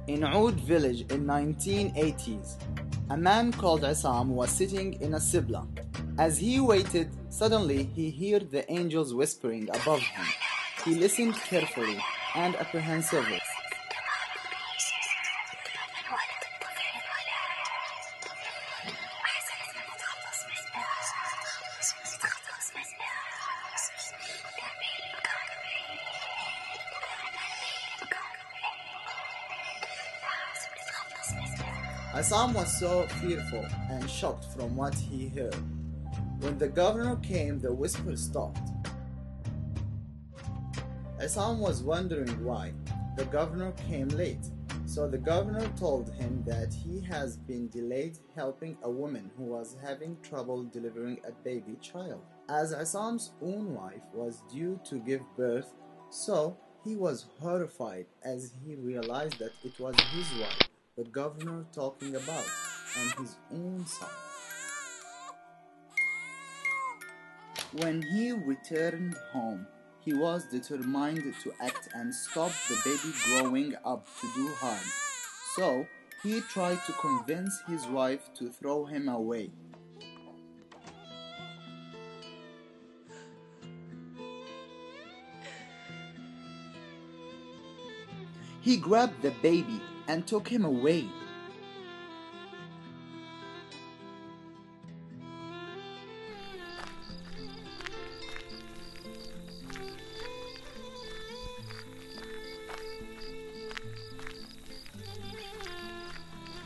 In Oud village in 1980s, a man called Isam was sitting in a sibla. As he waited, suddenly he heard the angels whispering above him. He listened carefully and apprehensively. Isam was so fearful and shocked from what he heard. When the governor came, the whisper stopped. Isam was wondering why. The governor came late, so the governor told him that he has been delayed helping a woman who was having trouble delivering a baby child, as Isam's own wife was due to give birth, so he was horrified as he realized that it was his wife the governor talking about, and his own son. When he returned home, he was determined to act and stop the baby growing up to do harm. So he tried to convince his wife to throw him away. He grabbed the baby and took him away.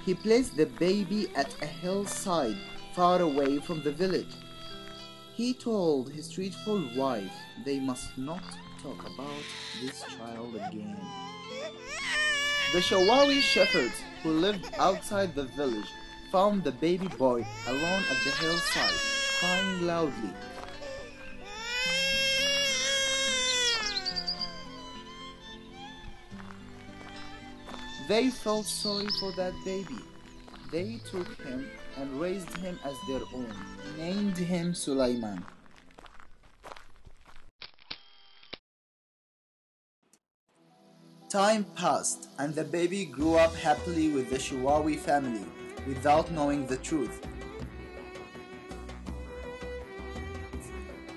He placed the baby at a hillside far away from the village. He told his truthful wife they must not talk about this child again. The Shawawi shepherds who lived outside the village found the baby boy alone at the hillside, crying loudly. They felt sorry for that baby. They took him and raised him as their own, named him Sulaiman. Time passed, and the baby grew up happily with the Shawawi family, without knowing the truth.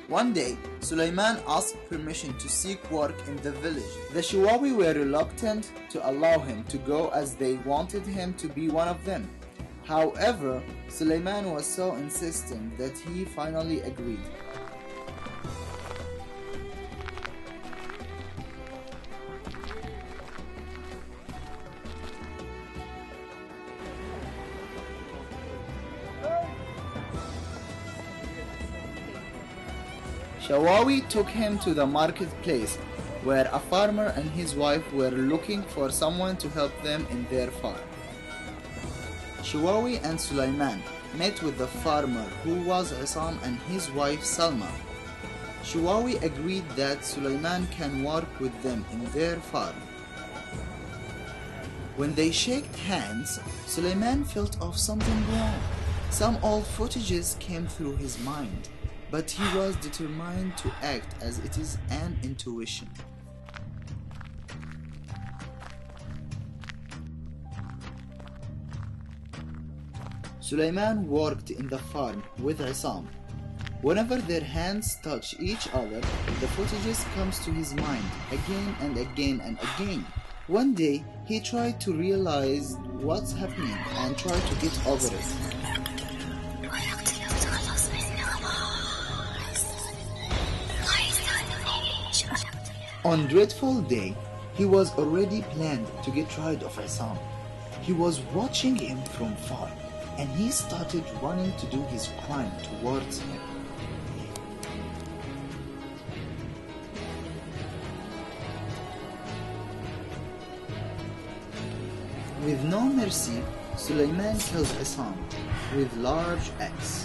One day, Sulaiman asked permission to seek work in the village. The Shawawi were reluctant to allow him to go as they wanted him to be one of them. However, Sulaiman was so insistent that he finally agreed. Shawawi took him to the marketplace, where a farmer and his wife were looking for someone to help them in their farm. Shawawi and Sulaiman met with the farmer, who was Isam, and his wife Salma. Shawawi agreed that Sulaiman can work with them in their farm. When they shook hands, Sulaiman felt of something wrong. Some old footages came through his mind, but he was determined to act as it is an intuition. Sulaiman worked in the farm with Isam. Whenever their hands touch each other, the footages comes to his mind again and again and again. One day, he tried to realize what's happening and tried to get over it. On dreadful day, he was already planned to get rid of Isam. He was watching him from far, and he started running to do his crime towards him. With no mercy, Sulaiman kills Isam with large axe.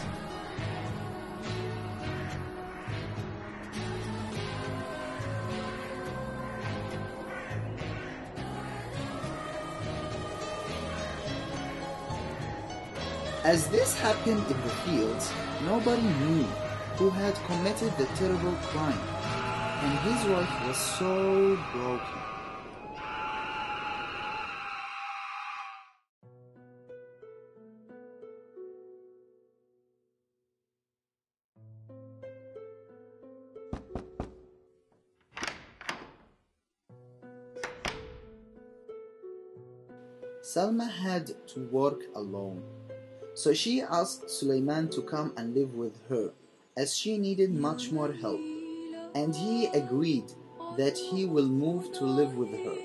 As this happened in the fields, nobody knew. who had committed the terrible crime, and his wife was so broken. Salma had to work alone, so she asked Suleiman to come and live with her, as she needed much more help, and he agreed that he will move to live with her.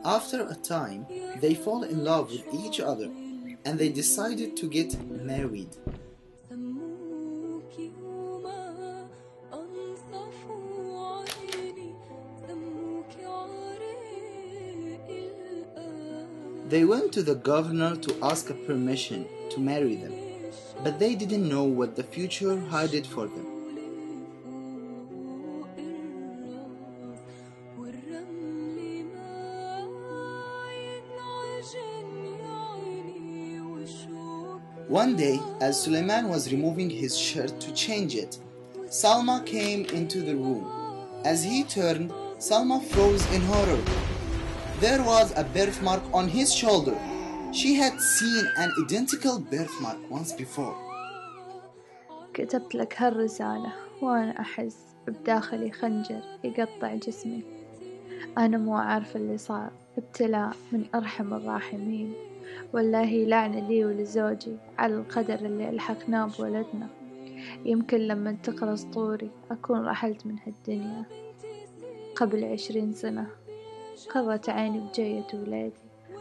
After a time, they fall in love with each other, and they decided to get married. They went to the governor to ask permission to marry them, but they didn't know what the future hid for them. One day, as Suleiman was removing his shirt to change it, Salma came into the room. As he turned, Salma froze in horror. There was a birthmark on his shoulder. She had seen an identical birthmark once before. كتبت لك هالرسالة وأنا أحس بداخلي خنجر يقطع جسمي. أنا مو عارفة اللي صار، ابتلاء من أرحم الراحمين، والله لعنة لي ولزوجي على القدر اللي ألحقناه بولدنا. يمكن لما تخلص طوري أكون رحلت من هالدنيا. قبل 20 سنة قرت عيني بجية ولادي،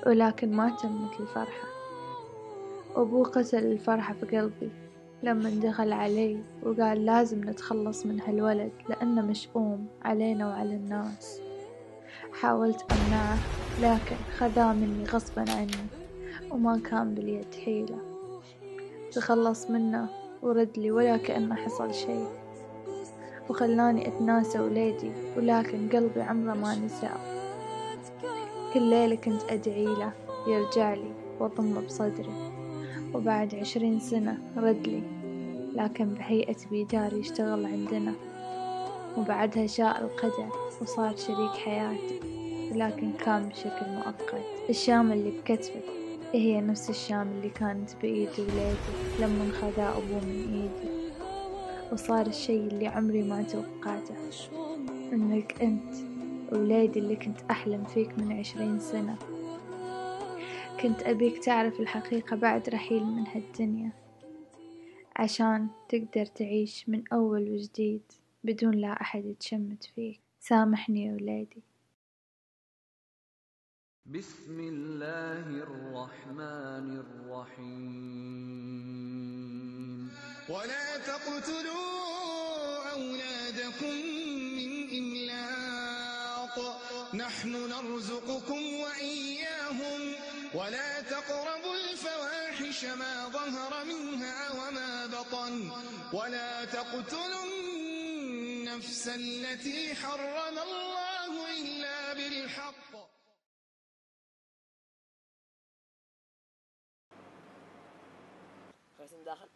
ولكن ما تمت الفرحة. أبوه قتل الفرحة في قلبي لما دخل علي وقال لازم نتخلص من هالولد لأنه مشؤوم علينا وعلى الناس. حاولت أمنعه لكن خذاه مني غصبا عني، وما كان باليد حيلة. تخلص منه ورد لي ولا كأنه حصل شيء، وخلاني أتناسى ولادي، ولكن قلبي عمره ما نساه. كل ليلة كنت أدعي له يرجع لي وأضمه بصدري، وبعد 20 سنة رد لي، لكن بهيئة بيدار يشتغل عندنا. وبعدها شاء القدر وصار شريك حياتي، لكن كان بشكل مؤقت. الشام اللي بكتفك هي نفس الشام اللي كانت بإيد ولادي لما انخذا أبوه من إيدي. وصار الشي اللي عمري ما توقعته، إنك أنت ولادي اللي كنت أحلم فيك من 20 سنة. كنت أبيك تعرف الحقيقة بعد رحيل من هالدنيا، عشان تقدر تعيش من أول وجديد بدون لا أحد يتشمت فيك. سامحني يا ولادي. بسم الله الرحمن الرحيم. ولا تقتلوا أولادكم من إملاق، نحن نرزقكم وإياهم، ولا تقربوا الفواحش ما ظهر منها وما بطن، ولا تقتلوا النفس التي حرم الله إلا بالحق. داخل